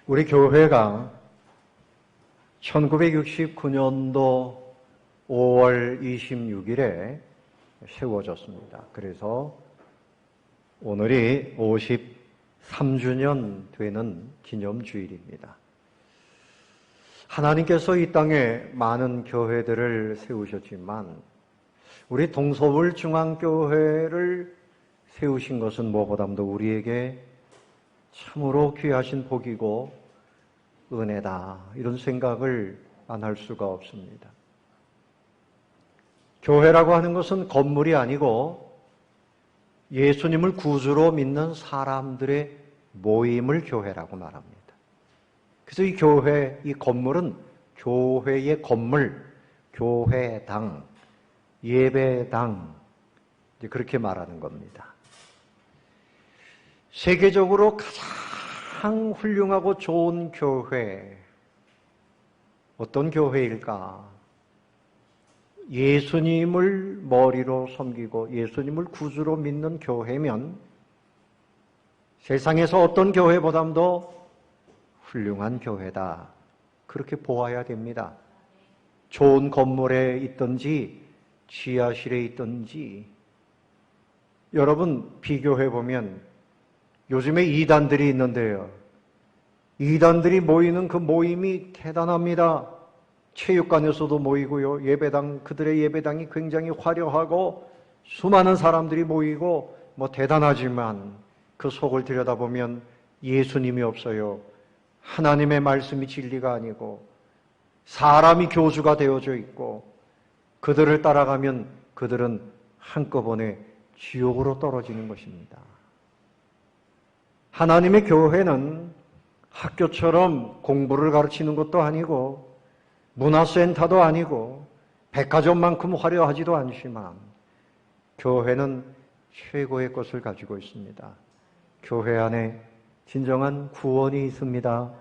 우리 교회가 1969년도 5월 26일에 세워졌습니다. 그래서 오늘이 53주년 되는 기념주일입니다. 하나님께서 이 땅에 많은 교회들을 세우셨지만 우리 동서울 중앙교회를 세우신 것은 무엇보다도 우리에게 참으로 귀하신 복이고 은혜다, 이런 생각을 안 할 수가 없습니다. 교회라고 하는 것은 건물이 아니고 예수님을 구주로 믿는 사람들의 모임을 교회라고 말합니다. 그래서 이 교회, 이 건물은 교회의 건물, 교회당, 예배당, 이제 그렇게 말하는 겁니다. 세계적으로 가장 훌륭하고 좋은 교회, 어떤 교회일까? 예수님을 머리로 섬기고 예수님을 구주로 믿는 교회면 세상에서 어떤 교회보다도 훌륭한 교회다, 그렇게 보아야 됩니다. 좋은 건물에 있든지 지하실에 있든지. 여러분, 비교해보면 요즘에 이단들이 있는데요, 이단들이 모이는 그 모임이 대단합니다. 체육관에서도 모이고요, 예배당, 그들의 예배당이 굉장히 화려하고 수많은 사람들이 모이고 대단하지만 그 속을 들여다보면 예수님이 없어요. 하나님의 말씀이 진리가 아니고 사람이 교주가 되어져 있고, 그들을 따라가면 그들은 한꺼번에 지옥으로 떨어지는 것입니다. 하나님의 교회는 학교처럼 공부를 가르치는 것도 아니고 문화센터도 아니고 백화점만큼 화려하지도 않지만 교회는 최고의 것을 가지고 있습니다. 교회 안에 진정한 구원이 있습니다.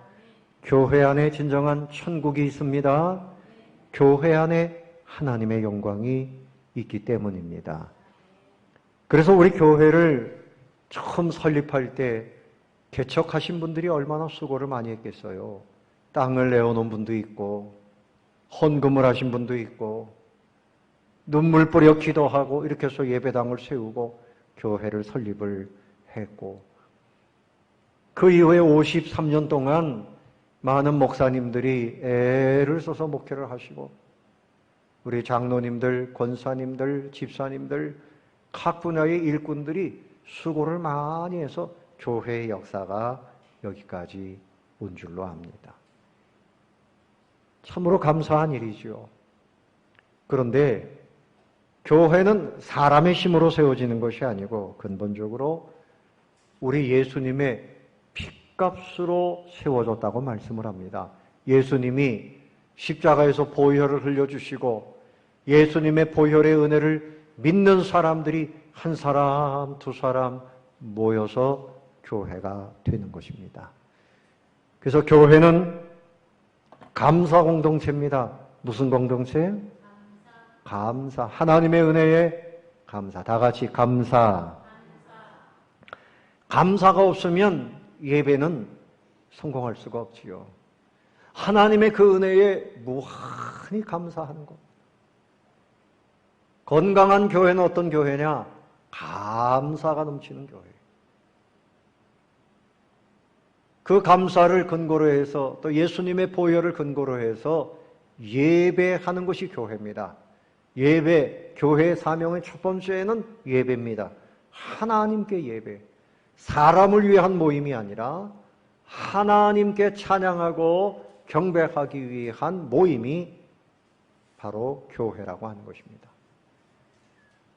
교회 안에 진정한 천국이 있습니다. 교회 안에 하나님의 영광이 있기 때문입니다. 그래서 우리 교회를 처음 설립할 때 개척하신 분들이 얼마나 수고를 많이 했겠어요. 땅을 내어놓은 분도 있고 헌금을 하신 분도 있고 눈물 뿌려 기도하고 이렇게 해서 예배당을 세우고 교회를 설립을 했고, 그 이후에 53년 동안 많은 목사님들이 애를 써서 목회를 하시고 우리 장로님들, 권사님들, 집사님들, 각 분야의 일꾼들이 수고를 많이 해서 교회의 역사가 여기까지 온 줄로 압니다. 참으로 감사한 일이죠. 그런데 교회는 사람의 힘으로 세워지는 것이 아니고 근본적으로 우리 예수님의 핏값으로 세워졌다고 말씀을 합니다. 예수님이 십자가에서 보혈을 흘려주시고 예수님의 보혈의 은혜를 믿는 사람들이 한 사람, 두 사람 모여서 교회가 되는 것입니다. 그래서 교회는 감사 공동체입니다. 무슨 공동체? 감사. 하나님의 은혜에 감사. 다 같이 감사. 감사가 없으면 예배는 성공할 수가 없지요. 하나님의 그 은혜에 무한히 감사하는 것. 건강한 교회는 어떤 교회냐? 감사가 넘치는 교회. 그 감사를 근거로 해서 또 예수님의 보혈을 근거로 해서 예배하는 것이 교회입니다. 예배, 교회의 사명의 첫 번째는 예배입니다. 하나님께 예배. 사람을 위한 모임이 아니라 하나님께 찬양하고 경배하기 위한 모임이 바로 교회라고 하는 것입니다.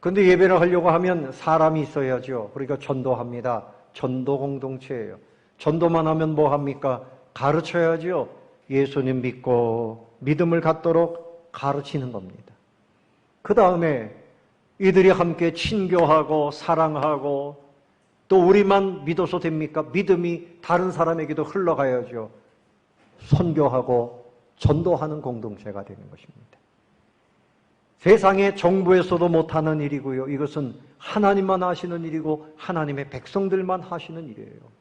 그런데 예배를 하려고 하면 사람이 있어야죠. 그러니까 전도합니다. 전도 공동체예요. 전도만 하면 뭐 합니까? 가르쳐야죠. 예수님 믿고 믿음을 갖도록 가르치는 겁니다. 그 다음에 이들이 함께 친교하고 사랑하고, 또 우리만 믿어서 됩니까? 믿음이 다른 사람에게도 흘러가야죠. 선교하고 전도하는 공동체가 되는 것입니다. 세상의 정부에서도 못하는 일이고요. 이것은 하나님만 하시는 일이고 하나님의 백성들만 하시는 일이에요.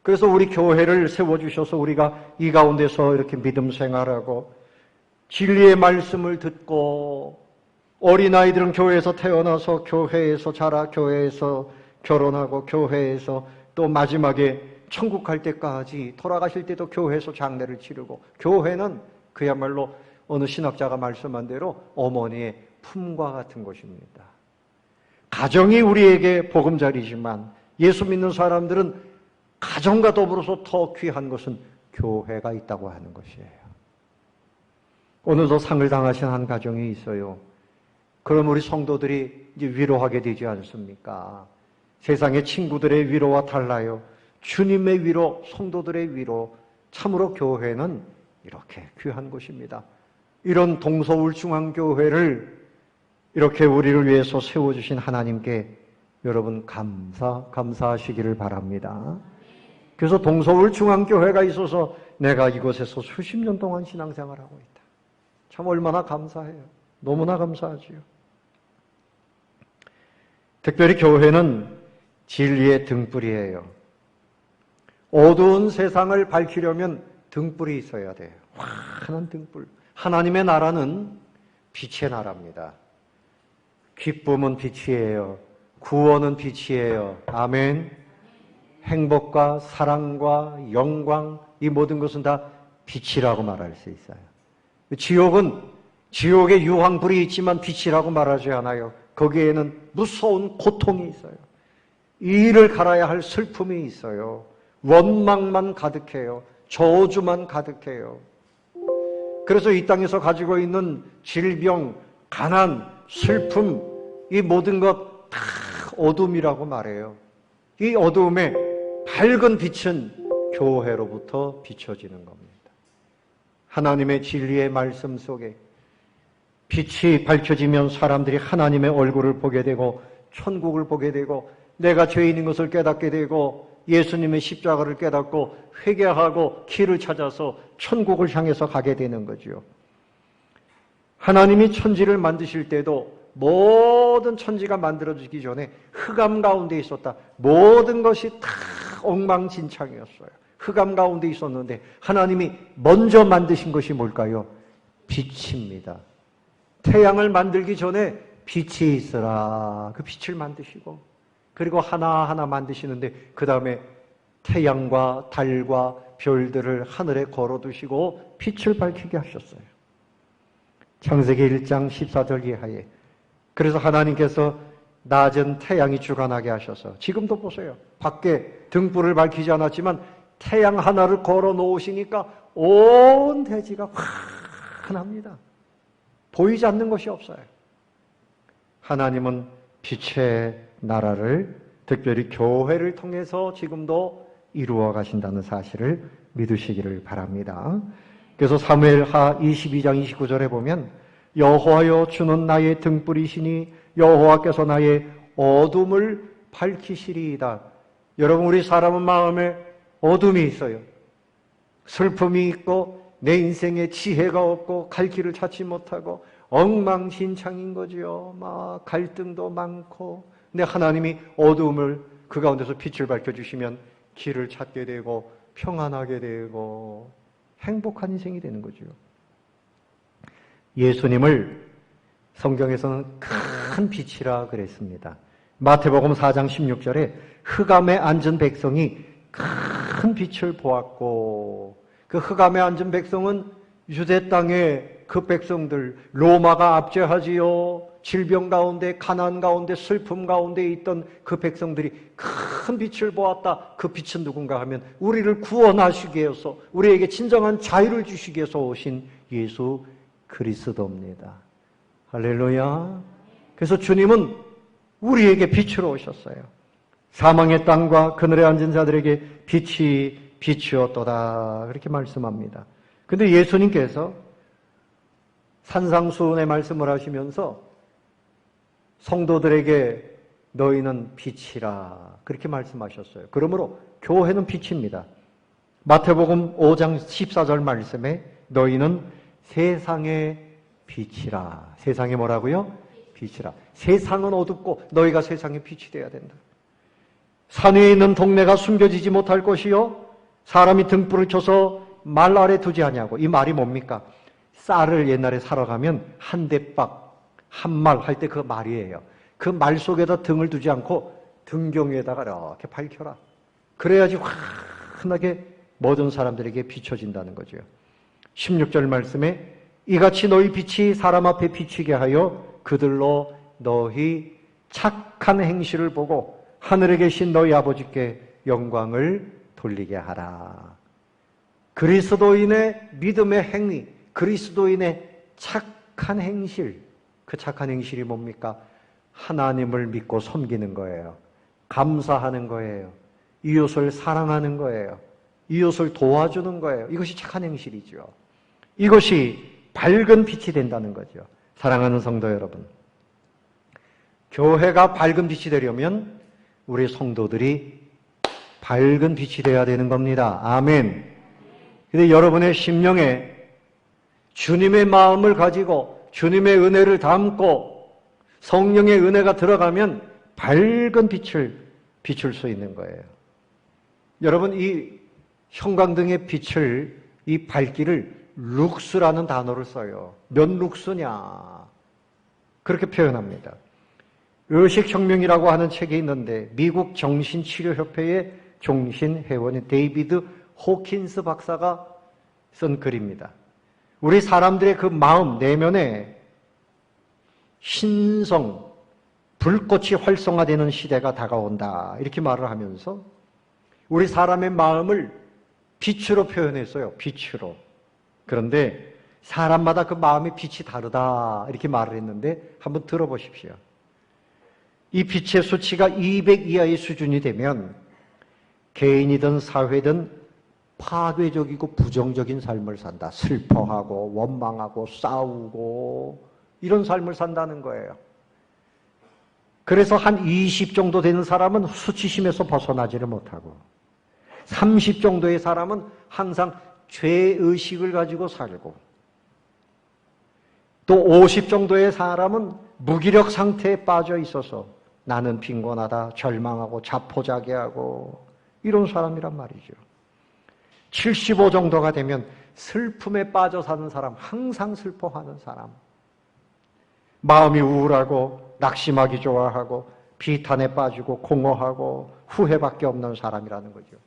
그래서 우리 교회를 세워주셔서 우리가 이 가운데서 이렇게 믿음 생활하고 진리의 말씀을 듣고 어린아이들은 교회에서 태어나서 교회에서 자라 교회에서 결혼하고 교회에서 또 마지막에 천국 갈 때까지 돌아가실 때도 교회에서 장례를 치르고 교회는 그야말로 어느 신학자가 말씀한 대로 어머니의 품과 같은 곳입니다. 가정이 우리에게 보금자리지만 예수 믿는 사람들은 가정과 더불어서 더 귀한 것은 교회가 있다고 하는 것이에요. 오늘도 상을 당하신 한 가정이 있어요. 그럼 우리 성도들이 이제 위로하게 되지 않습니까? 세상의 친구들의 위로와 달라요. 주님의 위로, 성도들의 위로, 참으로 교회는 이렇게 귀한 곳입니다. 이런 동서울중앙교회를 이렇게 우리를 위해서 세워주신 하나님께 여러분 감사하시기를 바랍니다. 그래서 동서울중앙교회가 있어서 내가 이곳에서 수십 년 동안 신앙생활하고 있다. 참 얼마나 감사해요. 너무나 감사하지요. 특별히 교회는 진리의 등불이에요. 어두운 세상을 밝히려면 등불이 있어야 돼요. 환한 등불. 하나님의 나라는 빛의 나라입니다. 기쁨은 빛이에요. 구원은 빛이에요. 아멘. 행복과 사랑과 영광, 이 모든 것은 다 빛이라고 말할 수 있어요. 지옥은 지옥에 유황불이 있지만 빛이라고 말하지 않아요. 거기에는 무서운 고통이 있어요. 이를 갈아야 할 슬픔이 있어요. 원망만 가득해요. 저주만 가득해요. 그래서 이 땅에서 가지고 있는 질병, 가난, 슬픔, 이 모든 것 다 어둠이라고 말해요. 이 어두움에 밝은 빛은 교회로부터 비춰지는 겁니다. 하나님의 진리의 말씀 속에 빛이 밝혀지면 사람들이 하나님의 얼굴을 보게 되고 천국을 보게 되고 내가 죄인인 것을 깨닫게 되고 예수님의 십자가를 깨닫고 회개하고 길을 찾아서 천국을 향해서 가게 되는 거죠. 하나님이 천지를 만드실 때도 모든 천지가 만들어지기 전에 흑암 가운데 있었다. 모든 것이 다 엉망진창이었어요. 흑암 가운데 있었는데 하나님이 먼저 만드신 것이 뭘까요? 빛입니다. 태양을 만들기 전에 빛이 있으라. 그 빛을 만드시고 그리고 하나하나 만드시는데 그 다음에 태양과 달과 별들을 하늘에 걸어두시고 빛을 밝히게 하셨어요. 창세기 1장 14절 이하에. 그래서 하나님께서 낮은 태양이 주관하게 하셔서 지금도 보세요. 밖에 등불을 밝히지 않았지만 태양 하나를 걸어 놓으시니까 온 대지가 환합니다. 보이지 않는 것이 없어요. 하나님은 빛의 나라를 특별히 교회를 통해서 지금도 이루어 가신다는 사실을 믿으시기를 바랍니다. 그래서 사무엘하 22장 29절에 보면 여호와여 주는 나의 등불이시니 여호와께서 나의 어둠을 밝히시리이다. 여러분 우리 사람은 마음에 어둠이 있어요. 슬픔이 있고 내 인생에 지혜가 없고 갈 길을 찾지 못하고 엉망진창인 거지요. 막 갈등도 많고 근데 하나님이 어두움을 그 가운데서 빛을 밝혀주시면 길을 찾게 되고 평안하게 되고 행복한 인생이 되는 거죠. 예수님을 성경에서는 큰 빛이라 그랬습니다. 마태복음 4장 16절에 흑암에 앉은 백성이 큰 빛을 보았고 그 흑암에 앉은 백성은 유대 땅의 그 백성들 로마가 압제하지요. 질병 가운데 가난 가운데 슬픔 가운데 있던 그 백성들이 큰 빛을 보았다. 그 빛은 누군가 하면 우리를 구원하시기 위해서 우리에게 진정한 자유를 주시기 위해서 오신 예수 그리스도입니다. 할렐루야. 그래서 주님은 우리에게 빛으로 오셨어요. 사망의 땅과 그늘에 앉은 자들에게 빛이 빛이었도다. 그렇게 말씀합니다. 근데 예수님께서 산상수훈의 말씀을 하시면서 성도들에게 너희는 빛이라 그렇게 말씀하셨어요. 그러므로 교회는 빛입니다. 마태복음 5장 14절 말씀에 너희는 세상의 빛이라. 세상에 뭐라고요? 빛이라. 세상은 어둡고 너희가 세상의 빛이 되어야 된다. 산 위에 있는 동네가 숨겨지지 못할 것이요 사람이 등불을 켜서 말 아래 두지 아니하고. 이 말이 뭡니까? 쌀을 옛날에 사러 가면 한 대박, 한 말 할 때 그 말이에요. 그 말 속에다 등을 두지 않고 등경위에다가 이렇게 밝혀라. 그래야지 환하게 모든 사람들에게 비춰진다는 거죠. 16절 말씀에 이같이 너희 빛이 사람 앞에 비치게 하여 그들로 너희 착한 행실을 보고 하늘에 계신 너희 아버지께 영광을 돌리게 하라. 그리스도인의 믿음의 행위, 그리스도인의 착한 행실, 그 착한 행실이 뭡니까? 하나님을 믿고 섬기는 거예요. 감사하는 거예요. 이웃을 사랑하는 거예요. 이웃을 도와주는 거예요. 이것이 착한 행실이죠. 이것이 밝은 빛이 된다는 거죠. 사랑하는 성도 여러분, 교회가 밝은 빛이 되려면 우리 성도들이 밝은 빛이 되어야 되는 겁니다. 아멘. 근데 여러분의 심령에 주님의 마음을 가지고 주님의 은혜를 담고 성령의 은혜가 들어가면 밝은 빛을 비출 수 있는 거예요. 여러분, 이 형광등의 빛을, 이 밝기를 룩스라는 단어를 써요. 몇 룩스냐? 그렇게 표현합니다. 의식혁명이라고 하는 책이 있는데 미국 정신치료협회의 종신회원인 데이비드 호킨스 박사가 쓴 글입니다. 우리 사람들의 그 마음 내면에 신성, 불꽃이 활성화되는 시대가 다가온다. 이렇게 말을 하면서 우리 사람의 마음을 빛으로 표현했어요. 빛으로. 그런데 사람마다 그 마음의 빛이 다르다. 이렇게 말을 했는데 한번 들어보십시오. 이 빛의 수치가 200 이하의 수준이 되면 개인이든 사회든 파괴적이고 부정적인 삶을 산다. 슬퍼하고 원망하고 싸우고 이런 삶을 산다는 거예요. 그래서 한 20 정도 되는 사람은 수치심에서 벗어나지를 못하고 30 정도의 사람은 항상 죄의식을 가지고 살고 또 50 정도의 사람은 무기력 상태에 빠져 있어서 나는 빈곤하다, 절망하고 자포자기하고 이런 사람이란 말이죠. 75 정도가 되면 슬픔에 빠져 사는 사람, 항상 슬퍼하는 사람, 마음이 우울하고 낙심하기 좋아하고 비탄에 빠지고 공허하고 후회밖에 없는 사람이라는 거죠.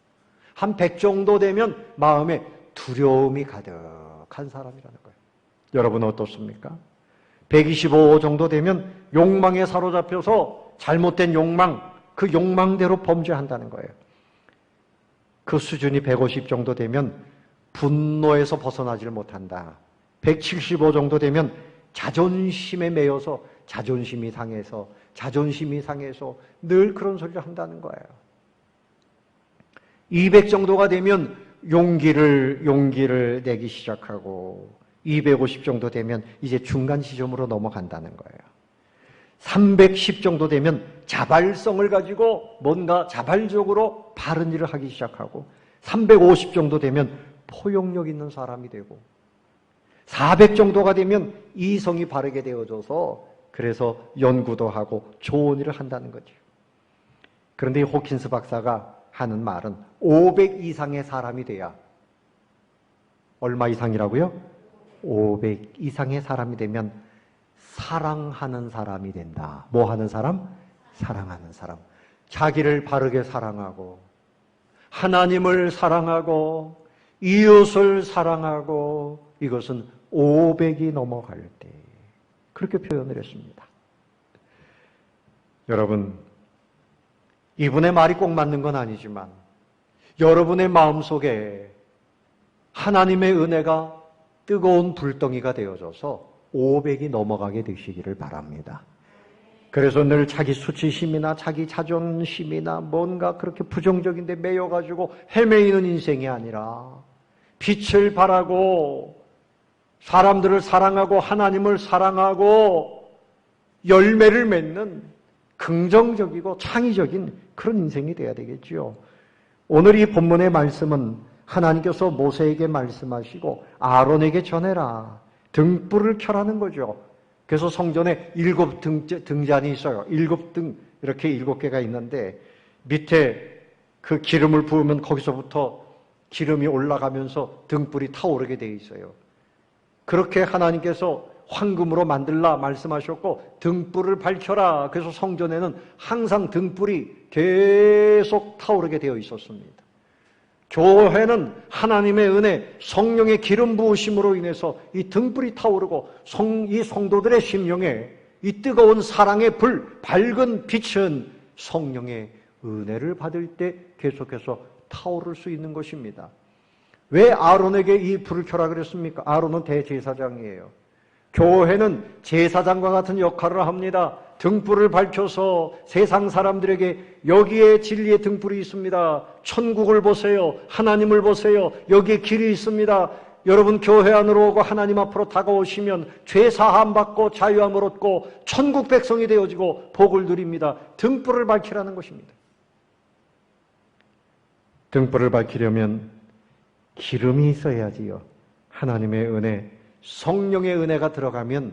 한 100 정도 되면 마음에 두려움이 가득한 사람이라는 거예요. 여러분 어떻습니까? 125 정도 되면 욕망에 사로잡혀서 잘못된 욕망, 그 욕망대로 범죄한다는 거예요. 그 수준이 150 정도 되면 분노에서 벗어나지를 못한다. 175 정도 되면 자존심에 매여서 자존심이 상해서 늘 그런 소리를 한다는 거예요. 200 정도가 되면 용기를 내기 시작하고 250 정도 되면 이제 중간 지점으로 넘어간다는 거예요. 310 정도 되면 자발성을 가지고 뭔가 자발적으로 바른 일을 하기 시작하고 350 정도 되면 포용력 있는 사람이 되고 400 정도가 되면 이성이 바르게 되어져서 그래서 연구도 하고 좋은 일을 한다는 거죠. 그런데 이 호킨스 박사가 하는 말은 500 이상의 사람이 돼야 얼마 이상이라고요? 500 이상의 사람이 되면 사랑하는 사람이 된다. 뭐 하는 사람? 사랑하는 사람. 자기를 바르게 사랑하고 하나님을 사랑하고 이웃을 사랑하고 이것은 500이 넘어갈 때 그렇게 표현을 했습니다. 여러분, 이분의 말이 꼭 맞는 건 아니지만 여러분의 마음속에 하나님의 은혜가 뜨거운 불덩이가 되어져서 500이 넘어가게 되시기를 바랍니다. 그래서 늘 자기 수치심이나 자기 자존심이나 뭔가 그렇게 부정적인데 매여가지고 헤매이는 인생이 아니라 빛을 발하고 사람들을 사랑하고 하나님을 사랑하고 열매를 맺는 긍정적이고 창의적인 그런 인생이 돼야 되겠지요. 오늘 이 본문의 말씀은 하나님께서 모세에게 말씀하시고 아론에게 전해라. 등불을 켜라는 거죠. 그래서 성전에 7 등잔이 있어요. 7등 이렇게 7개가 있는데 밑에 그 기름을 부으면 거기서부터 기름이 올라가면서 등불이 타오르게 되어 있어요. 그렇게 하나님께서 황금으로 만들라 말씀하셨고 등불을 밝혀라. 그래서 성전에는 항상 등불이 계속 타오르게 되어 있었습니다. 교회는 하나님의 은혜, 성령의 기름 부으심으로 인해서 이 등불이 타오르고 이 성도들의 심령에 이 뜨거운 사랑의 불, 밝은 빛은 성령의 은혜를 받을 때 계속해서 타오를 수 있는 것입니다. 왜 아론에게 이 불을 켜라 그랬습니까? 아론은 대제사장이에요. 교회는 제사장과 같은 역할을 합니다. 등불을 밝혀서 세상 사람들에게 여기에 진리의 등불이 있습니다. 천국을 보세요. 하나님을 보세요. 여기에 길이 있습니다. 여러분 교회 안으로 오고 하나님 앞으로 다가오시면 죄 사함 받고 자유함을 얻고 천국 백성이 되어지고 복을 누립니다. 등불을 밝히라는 것입니다. 등불을 밝히려면 기름이 있어야지요. 하나님의 은혜, 성령의 은혜가 들어가면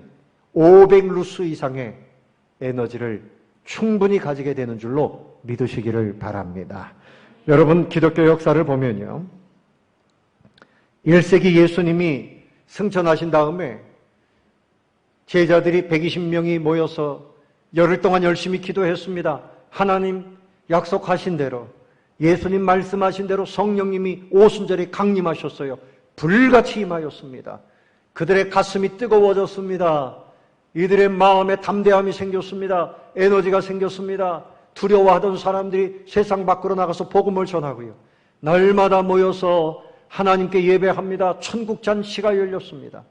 500루스 이상의 에너지를 충분히 가지게 되는 줄로 믿으시기를 바랍니다. 여러분 기독교 역사를 보면요. 1세기 예수님이 승천하신 다음에 제자들이 120명이 모여서 열흘 동안 열심히 기도했습니다. 하나님 약속하신 대로 예수님 말씀하신 대로 성령님이 오순절에 강림하셨어요. 불같이 임하였습니다. 그들의 가슴이 뜨거워졌습니다. 이들의 마음에 담대함이 생겼습니다. 에너지가 생겼습니다. 두려워하던 사람들이 세상 밖으로 나가서 복음을 전하고요. 날마다 모여서 하나님께 예배합니다. 천국 잔치가 열렸습니다.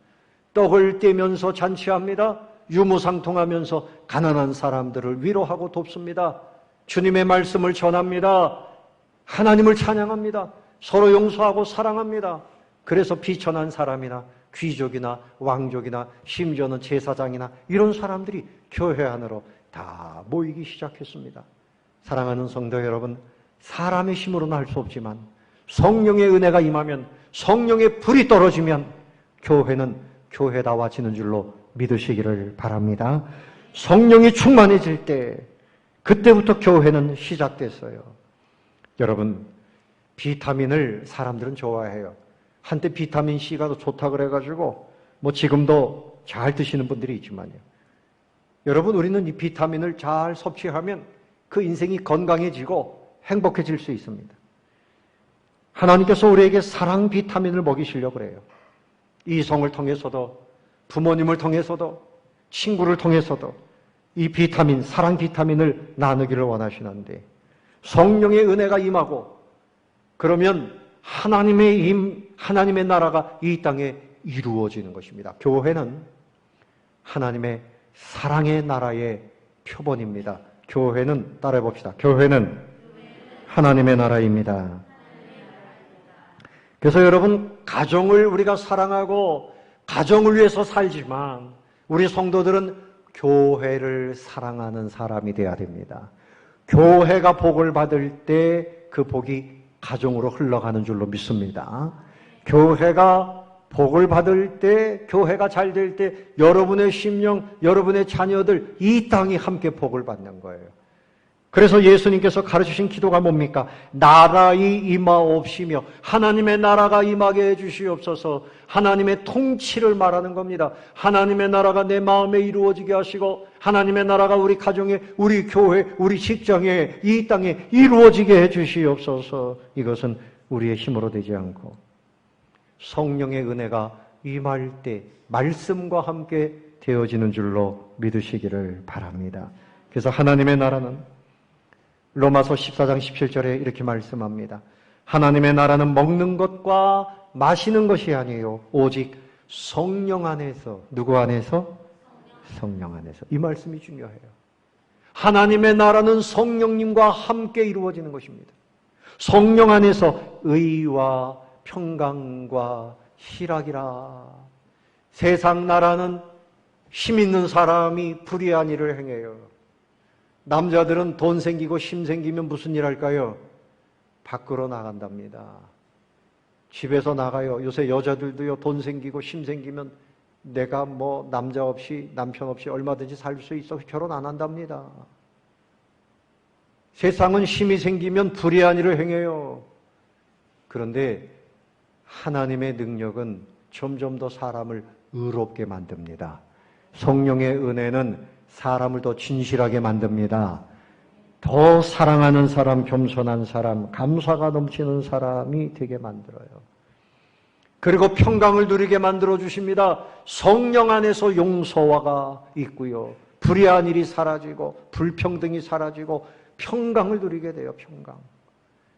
떡을 떼면서 잔치합니다. 유무상통하면서 가난한 사람들을 위로하고 돕습니다. 주님의 말씀을 전합니다. 하나님을 찬양합니다. 서로 용서하고 사랑합니다. 그래서 비천한 사람이나 귀족이나 왕족이나 심지어는 제사장이나 이런 사람들이 교회 안으로 다 모이기 시작했습니다. 사랑하는 성도 여러분, 사람의 힘으로는 할 수 없지만 성령의 은혜가 임하면, 성령의 불이 떨어지면 교회는 교회다워지는 줄로 믿으시기를 바랍니다. 성령이 충만해질 때 그때부터 교회는 시작됐어요. 여러분, 비타민을 사람들은 좋아해요. 한때 비타민 C가 더 좋다 그래가지고 뭐 지금도 잘 드시는 분들이 있지만요. 여러분, 우리는 이 비타민을 잘 섭취하면 그 인생이 건강해지고 행복해질 수 있습니다. 하나님께서 우리에게 사랑 비타민을 먹이시려고 그래요. 이성을 통해서도, 부모님을 통해서도, 친구를 통해서도 이 비타민, 사랑 비타민을 나누기를 원하시는데 성령의 은혜가 임하고 그러면 하나님의 나라가 이 땅에 이루어지는 것입니다. 교회는 하나님의 사랑의 나라의 표본입니다. 교회는 따라해 봅시다. 교회는 하나님의 나라입니다. 그래서 여러분, 가정을 우리가 사랑하고 가정을 위해서 살지만 우리 성도들은 교회를 사랑하는 사람이 되어야 됩니다. 교회가 복을 받을 때 그 복이 가정으로 흘러가는 줄로 믿습니다. 교회가 복을 받을 때, 교회가 잘 될 때 여러분의 심령, 여러분의 자녀들, 이 땅이 함께 복을 받는 거예요. 그래서 예수님께서 가르치신 기도가 뭡니까? 나라의 임하옵시며 하나님의 나라가 임하게 해주시옵소서. 하나님의 통치를 말하는 겁니다. 하나님의 나라가 내 마음에 이루어지게 하시고 하나님의 나라가 우리 가정에, 우리 교회, 우리 직장에, 이 땅에 이루어지게 해주시옵소서. 이것은 우리의 힘으로 되지 않고 성령의 은혜가 임할 때 말씀과 함께 되어지는 줄로 믿으시기를 바랍니다. 그래서 하나님의 나라는 로마서 14장 17절에 이렇게 말씀합니다. 하나님의 나라는 먹는 것과 마시는 것이 아니에요. 오직 성령 안에서. 누구 안에서? 성령 안에서. 이 말씀이 중요해요. 하나님의 나라는 성령님과 함께 이루어지는 것입니다. 성령 안에서 의와 평강과 희락이라. 세상 나라는 힘 있는 사람이 불의한 일을 행해요. 남자들은 돈 생기고 힘 생기면 무슨 일 할까요? 밖으로 나간답니다. 집에서 나가요. 요새 여자들도요, 돈 생기고 힘 생기면 내가 뭐 남자 없이, 남편 없이 얼마든지 살 수 있어 결혼 안 한답니다. 세상은 힘이 생기면 불의한 일을 행해요. 그런데 하나님의 능력은 점점 더 사람을 의롭게 만듭니다. 성령의 은혜는 사람을 더 진실하게 만듭니다. 더 사랑하는 사람, 겸손한 사람, 감사가 넘치는 사람이 되게 만들어요. 그리고 평강을 누리게 만들어 주십니다. 성령 안에서 용서가 있고요. 불의한 일이 사라지고 불평등이 사라지고 평강을 누리게 돼요.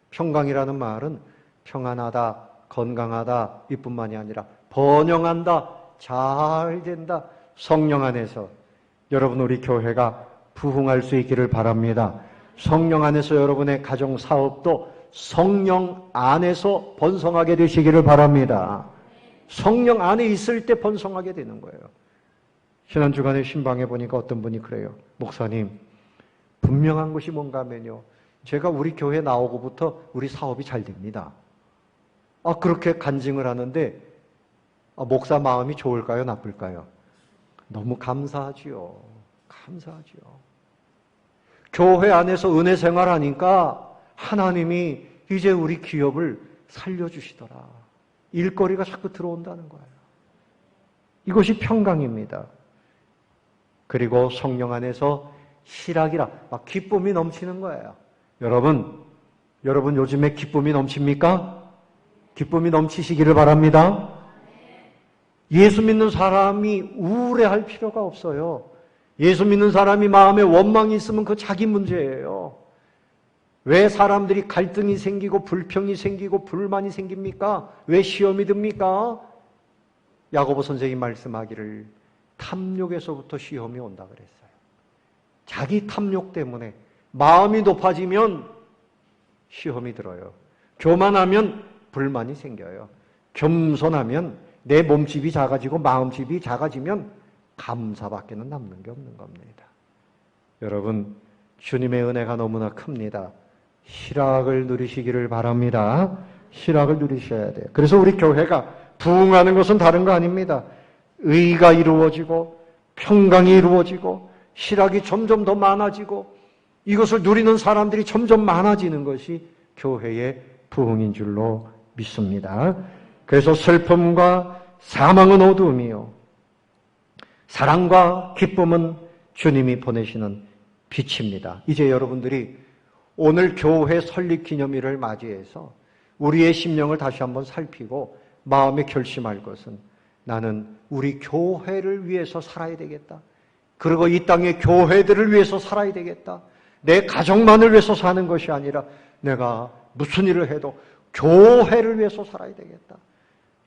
평강이라는 말은 평안하다, 건강하다 이뿐만이 아니라 번영한다, 잘 된다. 성령 안에서 여러분 우리 교회가 부흥할 수 있기를 바랍니다. 성령 안에서 여러분의 가정 사업도 성령 안에서 번성하게 되시기를 바랍니다. 성령 안에 있을 때 번성하게 되는 거예요. 지난주간에 신방에 보니까 어떤 분이 그래요. 목사님, 분명한 것이 뭔가 하면요. 제가 우리 교회 나오고부터 우리 사업이 잘 됩니다. 그렇게 간증을 하는데 목사 마음이 좋을까요? 나쁠까요? 너무 감사하지요. 감사하지요. 교회 안에서 은혜 생활하니까 하나님이 이제 우리 기업을 살려주시더라. 일거리가 자꾸 들어온다는 거예요. 이것이 평강입니다. 그리고 성령 안에서 희락이라 막 기쁨이 넘치는 거예요. 여러분 요즘에 기쁨이 넘칩니까? 기쁨이 넘치시기를 바랍니다. 예수 믿는 사람이 우울해할 필요가 없어요. 예수 믿는 사람이 마음에 원망이 있으면 그거 자기 문제예요. 왜 사람들이 갈등이 생기고 불평이 생기고 불만이 생깁니까? 왜 시험이 듭니까? 야고보 선생이 말씀하기를 탐욕에서부터 시험이 온다 그랬어요. 자기 탐욕 때문에 마음이 높아지면 시험이 들어요. 교만하면 불만이 생겨요. 겸손하면 내 몸집이 작아지고 마음집이 작아지면 감사밖에는 남는 게 없는 겁니다. 여러분, 주님의 은혜가 너무나 큽니다. 희락을 누리시기를 바랍니다. 희락을 누리셔야 돼요. 그래서 우리 교회가 부흥하는 것은 다른 거 아닙니다. 의가 이루어지고 평강이 이루어지고 희락이 점점 더 많아지고 이것을 누리는 사람들이 점점 많아지는 것이 교회의 부흥인 줄로 믿습니다. 그래서 슬픔과 사망은 어두움이요 사랑과 기쁨은 주님이 보내시는 빛입니다. 이제 여러분들이 오늘 교회 설립 기념일을 맞이해서 우리의 심령을 다시 한번 살피고 마음에 결심할 것은 나는 우리 교회를 위해서 살아야 되겠다. 그리고 이 땅의 교회들을 위해서 살아야 되겠다. 내 가정만을 위해서 사는 것이 아니라 내가 무슨 일을 해도 교회를 위해서 살아야 되겠다.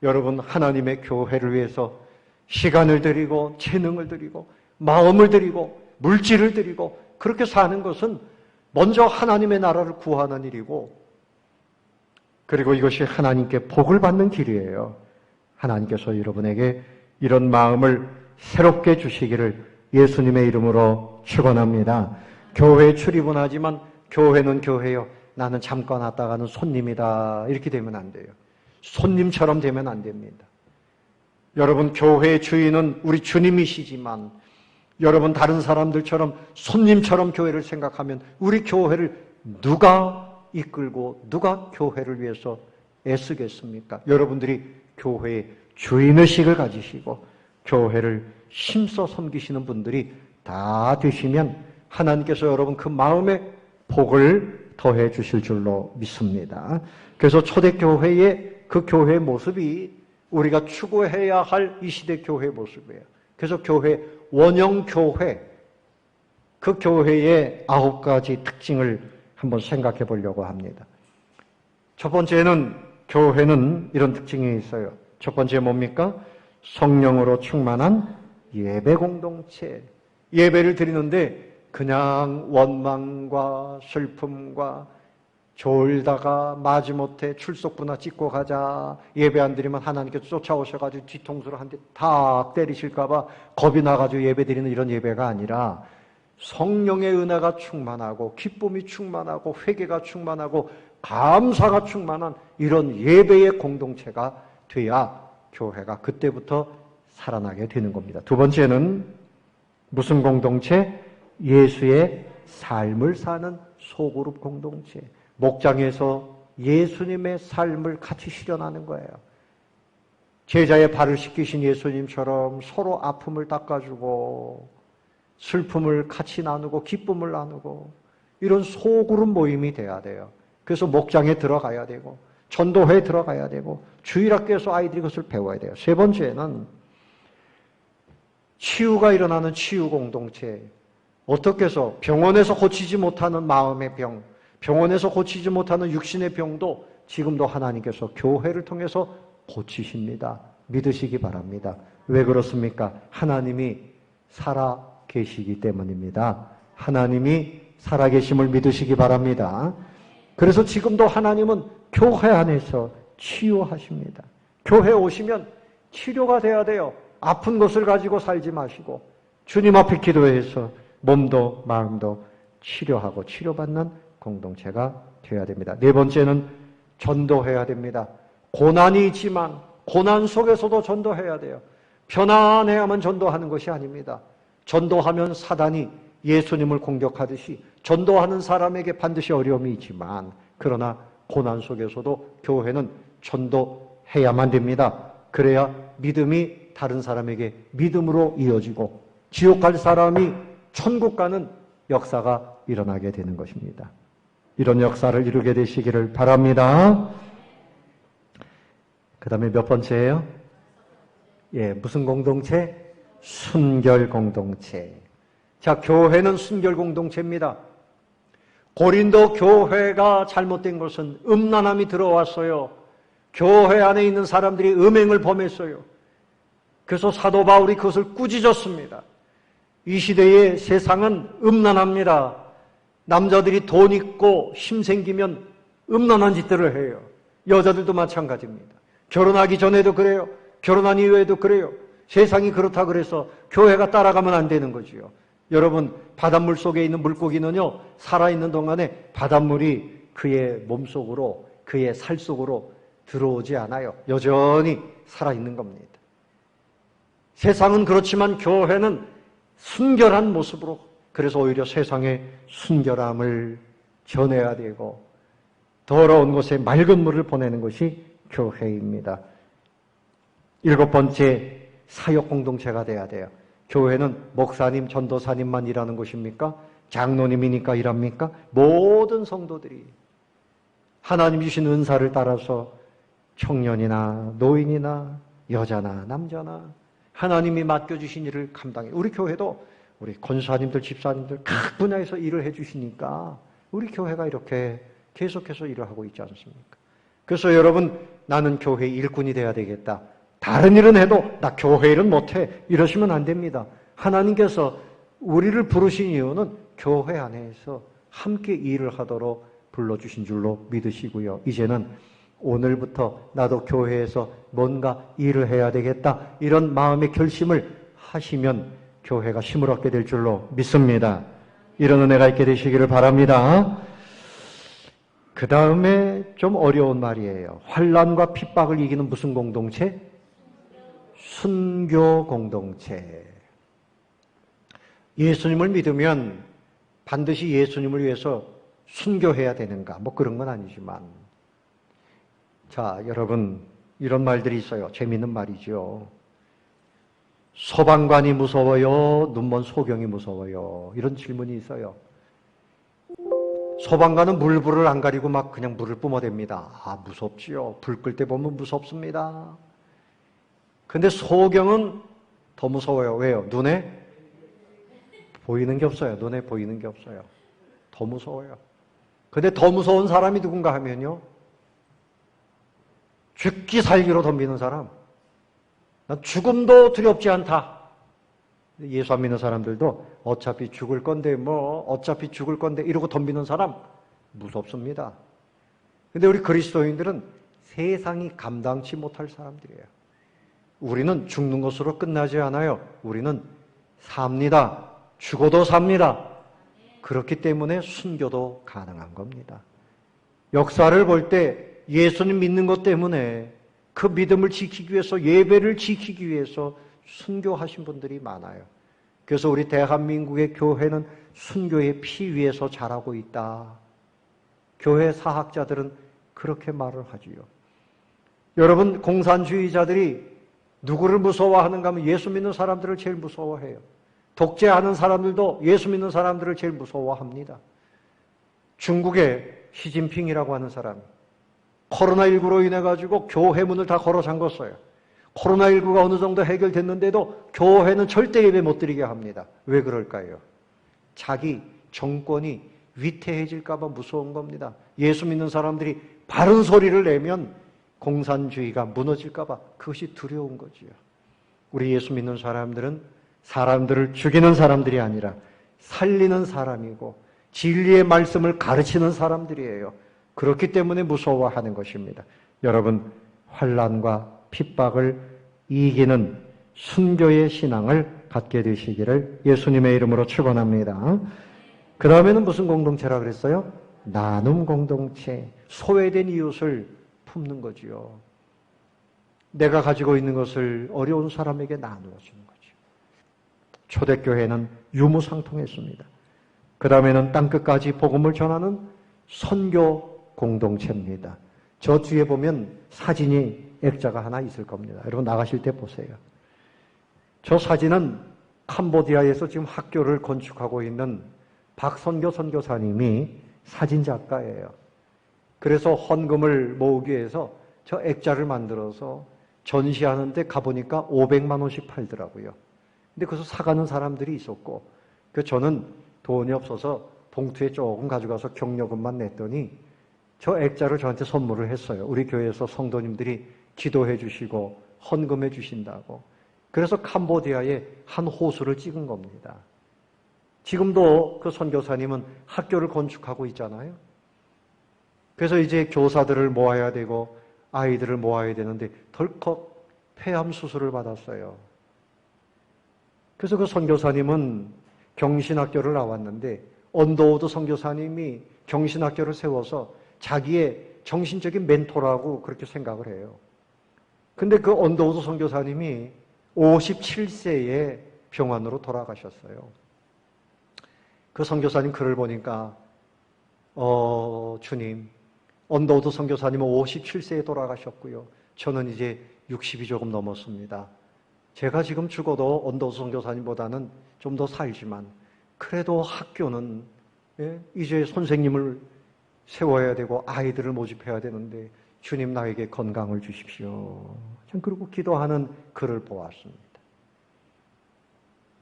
여러분, 하나님의 교회를 위해서 시간을 드리고 재능을 드리고 마음을 드리고 물질을 드리고 그렇게 사는 것은 먼저 하나님의 나라를 구하는 일이고 그리고 이것이 하나님께 복을 받는 길이에요. 하나님께서 여러분에게 이런 마음을 새롭게 주시기를 예수님의 이름으로 축원합니다. 교회에 출입은 하지만 교회는 교회요. 나는 잠깐 왔다 가는 손님이다. 이렇게 되면 안 돼요. 손님처럼 되면 안 됩니다. 여러분, 교회의 주인은 우리 주님이시지만 여러분 다른 사람들처럼 손님처럼 교회를 생각하면 우리 교회를 누가 이끌고 누가 교회를 위해서 애쓰겠습니까? 여러분들이 교회의 주인의식을 가지시고 교회를 힘써 섬기시는 분들이 다 되시면 하나님께서 여러분 그 마음에 복을 더해 주실 줄로 믿습니다. 그래서 초대교회의 그 교회의 모습이 우리가 추구해야 할 이 시대 교회의 모습이에요. 그래서 교회, 원형교회, 그 교회의 9가지 특징을 한번 생각해 보려고 합니다. 첫 번째는 교회는 이런 특징이 있어요. 첫 번째 뭡니까? 성령으로 충만한 예배 공동체. 예배를 드리는데 그냥 원망과 슬픔과 졸다가 마지못해 출석부나 찍고 가자. 예배 안 드리면 하나님께서 쫓아오셔가지고 뒤통수로 한 대 탁 때리실까봐 겁이 나가지고 예배 드리는 이런 예배가 아니라 성령의 은혜가 충만하고 기쁨이 충만하고 회개가 충만하고 감사가 충만한 이런 예배의 공동체가 돼야 교회가 그때부터 살아나게 되는 겁니다. 두 번째는 무슨 공동체? 예수의 삶을 사는 소그룹 공동체. 목장에서 예수님의 삶을 같이 실현하는 거예요. 제자의 발을 씻기신 예수님처럼 서로 아픔을 닦아주고 슬픔을 같이 나누고 기쁨을 나누고 이런 소그룹 모임이 돼야 돼요. 그래서 목장에 들어가야 되고 전도회에 들어가야 되고 주일학교에서 아이들이 그것을 배워야 돼요. 세 번째는 치유가 일어나는 치유 공동체. 어떻게 해서 병원에서 고치지 못하는 마음의 병, 병원에서 고치지 못하는 육신의 병도 지금도 하나님께서 교회를 통해서 고치십니다. 믿으시기 바랍니다. 왜 그렇습니까? 하나님이 살아 계시기 때문입니다. 하나님이 살아계심을 믿으시기 바랍니다. 그래서 지금도 하나님은 교회 안에서 치유하십니다. 교회 오시면 치료가 돼야 돼요. 아픈 것을 가지고 살지 마시고 주님 앞에 기도해서 몸도 마음도 치료하고 치료받는 공동체가 되어야 됩니다. 네 번째는 전도해야 됩니다. 고난이 있지만 고난 속에서도 전도해야 돼요. 편안해야만 전도하는 것이 아닙니다. 전도하면 사단이 예수님을 공격하듯이 전도하는 사람에게 반드시 어려움이 있지만 그러나 고난 속에서도 교회는 전도해야만 됩니다. 그래야 믿음이 다른 사람에게 믿음으로 이어지고 지옥 갈 사람이 천국 가는 역사가 일어나게 되는 것입니다. 이런 역사를 이루게 되시기를 바랍니다. 그 다음에 몇 번째예요? 무슨 공동체? 순결 공동체. 자, 교회는 순결 공동체입니다. 고린도 교회가 잘못된 것은 음란함이 들어왔어요. 교회 안에 있는 사람들이 음행을 범했어요. 그래서 사도 바울이 그것을 꾸짖었습니다. 이 시대의 세상은 음란합니다. 남자들이 돈 있고 힘 생기면 음란한 짓들을 해요. 여자들도 마찬가지입니다. 결혼하기 전에도 그래요. 결혼한 이후에도 그래요. 세상이 그렇다 그래서 교회가 따라가면 안 되는 거지요. 여러분, 바닷물 속에 있는 물고기는요, 살아있는 동안에 바닷물이 그의 몸속으로, 그의 살 속으로 들어오지 않아요. 여전히 살아있는 겁니다. 세상은 그렇지만 교회는 순결한 모습으로, 그래서 오히려 세상에 순결함을 전해야 되고 더러운 곳에 맑은 물을 보내는 것이 교회입니다. 일곱 번째, 사역 공동체가 돼야 돼요. 교회는 목사님, 전도사님만 일하는 곳입니까? 장로님이니까 일합니까? 모든 성도들이 하나님 주신 은사를 따라서 청년이나 노인이나 여자나 남자나 하나님이 맡겨주신 일을 감당해. 우리 교회도 우리 권사님들, 집사님들 각 분야에서 일을 해주시니까 우리 교회가 이렇게 계속해서 일을 하고 있지 않습니까? 그래서 여러분, 나는 교회 일꾼이 돼야 되겠다. 다른 일은 해도 나 교회 일은 못해. 이러시면 안 됩니다. 하나님께서 우리를 부르신 이유는 교회 안에서 함께 일을 하도록 불러주신 줄로 믿으시고요. 이제는 오늘부터 나도 교회에서 뭔가 일을 해야 되겠다. 이런 마음의 결심을 하시면 교회가 힘을 얻게 될 줄로 믿습니다. 이런 은혜가 있게 되시기를 바랍니다. 그 다음에 좀 어려운 말이에요. 환난과 핍박을 이기는 무슨 공동체? 순교 공동체. 예수님을 믿으면 반드시 예수님을 위해서 순교해야 되는가? 뭐 그런 건 아니지만. 자, 여러분, 이런 말들이 있어요. 재미있는 말이죠. 소방관이 무서워요? 눈먼 소경이 무서워요? 이런 질문이 있어요. 소방관은 물불을 안 가리고 막 그냥 물을 뿜어댑니다. 아, 무섭지요. 불 끌 때 보면 무섭습니다. 근데 소경은 더 무서워요. 왜요? 눈에 보이는 게 없어요. 눈에 보이는 게 없어요. 더 무서워요. 근데 더 무서운 사람이 누군가 하면요, 죽기 살기로 덤비는 사람. 난 죽음도 두렵지 않다. 예수 안 믿는 사람들도 어차피 죽을 건데 어차피 죽을 건데 이러고 덤비는 사람 무섭습니다. 근데 우리 그리스도인들은 세상이 감당치 못할 사람들이에요. 우리는 죽는 것으로 끝나지 않아요. 우리는 삽니다. 죽어도 삽니다. 그렇기 때문에 순교도 가능한 겁니다. 역사를 볼 때 예수님 믿는 것 때문에 그 믿음을 지키기 위해서, 예배를 지키기 위해서 순교하신 분들이 많아요. 그래서 우리 대한민국의 교회는 순교의 피 위에서 자라고 있다. 교회 사학자들은 그렇게 말을 하지요. 여러분, 공산주의자들이 누구를 무서워하는가 하면 예수 믿는 사람들을 제일 무서워해요. 독재하는 사람들도 예수 믿는 사람들을 제일 무서워합니다. 중국의 시진핑이라고 하는 사람이 코로나19로 인해 가지고 교회 문을 다 걸어 잠궜어요. 코로나19가 어느 정도 해결됐는데도 교회는 절대 예배 못 드리게 합니다. 왜 그럴까요? 자기 정권이 위태해질까 봐 무서운 겁니다. 예수 믿는 사람들이 바른 소리를 내면 공산주의가 무너질까 봐 그것이 두려운 거지요. 우리 예수 믿는 사람들은 사람들을 죽이는 사람들이 아니라 살리는 사람이고 진리의 말씀을 가르치는 사람들이에요. 그렇기 때문에 무서워하는 것입니다. 여러분, 환난과 핍박을 이기는 순교의 신앙을 갖게 되시기를 예수님의 이름으로 축원합니다. 그 다음에는 무슨 공동체라 그랬어요? 나눔 공동체. 소외된 이웃을 품는 거지요. 내가 가지고 있는 것을 어려운 사람에게 나누어 주는 거죠. 초대교회는 유무상통했습니다. 그 다음에는 땅끝까지 복음을 전하는 선교 공동체입니다. 저 뒤에 보면 사진이 액자가 하나 있을 겁니다. 여러분 나가실 때 보세요. 저 사진은 캄보디아에서 지금 학교를 건축하고 있는 박선교 선교사님이 사진작가예요. 그래서 헌금을 모으기 위해서 저 액자를 만들어서 전시하는데 가보니까 500만 원씩 팔더라고요. 근데 그래서 사가는 사람들이 있었고, 저는 돈이 없어서 봉투에 조금 가져가서 경력금만 냈더니 저 액자를 저한테 선물을 했어요. 우리 교회에서 성도님들이 기도해 주시고 헌금해 주신다고. 그래서 캄보디아에 한 호수를 찍은 겁니다. 지금도 그 선교사님은 학교를 건축하고 있잖아요. 그래서 이제 교사들을 모아야 되고 아이들을 모아야 되는데 덜컥 폐암 수술을 받았어요. 그래서 그 선교사님은 경신학교를 나왔는데 언더우드 선교사님이 경신학교를 세워서 자기의 정신적인 멘토라고 그렇게 생각을 해요. 근데 그 언더우드 선교사님이 57세에 병환으로 돌아가셨어요. 그 선교사님 글을 보니까 주님, 언더우드 선교사님은 57세에 돌아가셨고요. 저는 이제 60이 조금 넘었습니다. 제가 지금 죽어도 언더우드 선교사님보다는 좀 더 살지만 그래도 학교는 이제 선생님을 세워야 되고 아이들을 모집해야 되는데 주님 나에게 건강을 주십시오. 참 그리고 기도하는 글을 보았습니다.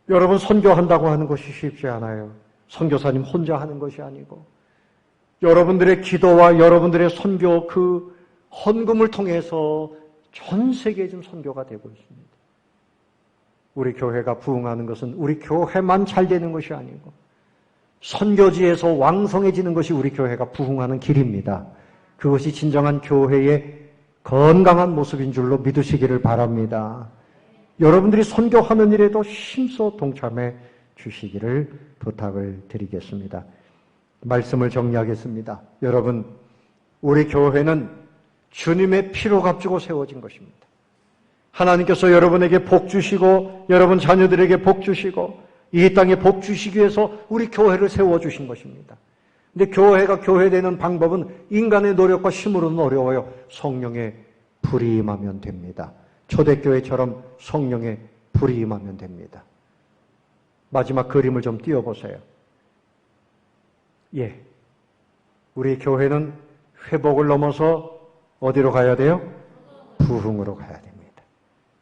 여러분 선교한다고 하는 것이 쉽지 않아요. 선교사님 혼자 하는 것이 아니고 여러분들의 기도와 여러분들의 선교 그 헌금을 통해서 전 세계에 지금 선교가 되고 있습니다. 우리 교회가 부흥하는 것은 우리 교회만 잘 되는 것이 아니고 선교지에서 왕성해지는 것이 우리 교회가 부흥하는 길입니다. 그것이 진정한 교회의 건강한 모습인 줄로 믿으시기를 바랍니다. 여러분들이 선교하는 일에도 힘써 동참해 주시기를 부탁을 드리겠습니다. 말씀을 정리하겠습니다. 여러분, 우리 교회는 주님의 피로 값주고 세워진 것입니다. 하나님께서 여러분에게 복 주시고 여러분 자녀들에게 복 주시고 이 땅에 복 주시기 위해서 우리 교회를 세워주신 것입니다. 근데 교회가 교회되는 방법은 인간의 노력과 힘으로는 어려워요. 성령의 불이 임하면 됩니다. 초대교회처럼 성령의 불이 임하면 됩니다. 마지막 그림을 좀 띄워보세요. 우리 교회는 회복을 넘어서 어디로 가야 돼요? 부흥으로 가야 됩니다.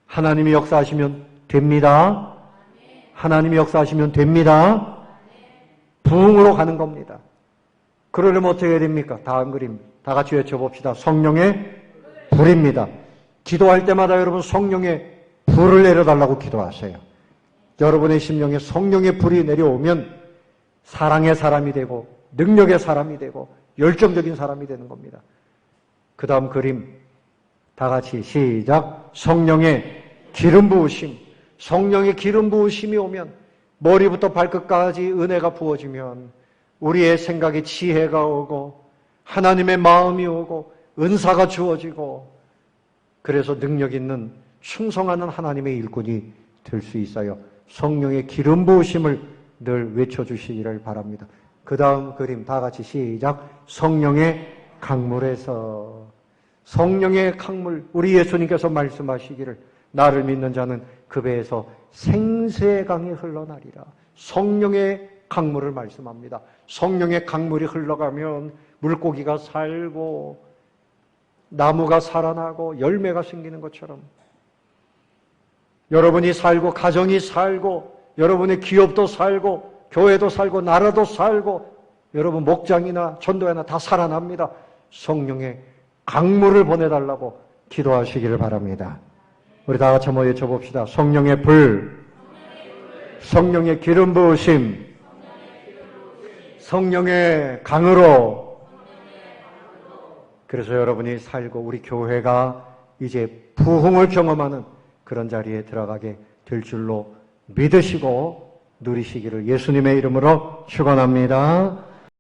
하나님이 역사하시면 됩니다. 하나님이 역사하시면 됩니다. 부흥으로 가는 겁니다. 그러려면 어떻게 해야 됩니까? 다음 그림 다 같이 외쳐봅시다. 성령의 불입니다. 기도할 때마다 여러분 성령의 불을 내려달라고 기도하세요. 여러분의 심령에 성령의 불이 내려오면 사랑의 사람이 되고 능력의 사람이 되고 열정적인 사람이 되는 겁니다. 그 다음 그림 다 같이 시작. 성령의 기름 부으심. 성령의 기름 부으심이 오면 머리부터 발끝까지 은혜가 부어지면 우리의 생각에 지혜가 오고 하나님의 마음이 오고 은사가 주어지고 그래서 능력 있는 충성하는 하나님의 일꾼이 될 수 있어요. 성령의 기름 부으심을 늘 외쳐주시기를 바랍니다. 그 다음 그림 다 같이 시작. 성령의 강물에서. 성령의 강물, 우리 예수님께서 말씀하시기를 나를 믿는 자는 그 배에서 생수의 강이 흘러나리라. 성령의 강물을 말씀합니다. 성령의 강물이 흘러가면 물고기가 살고 나무가 살아나고 열매가 생기는 것처럼 여러분이 살고 가정이 살고 여러분의 기업도 살고 교회도 살고 나라도 살고 여러분 목장이나 전도회나 다 살아납니다. 성령의 강물을 보내달라고 기도하시기를 바랍니다. 우리 다 같이 한번 외쳐봅시다. 성령의 불, 성령의 기름 부으심, 성령의 강으로. 그래서 여러분이 살고 우리 교회가 이제 부흥을 경험하는 그런 자리에 들어가게 될 줄로 믿으시고 누리시기를 예수님의 이름으로 축원합니다.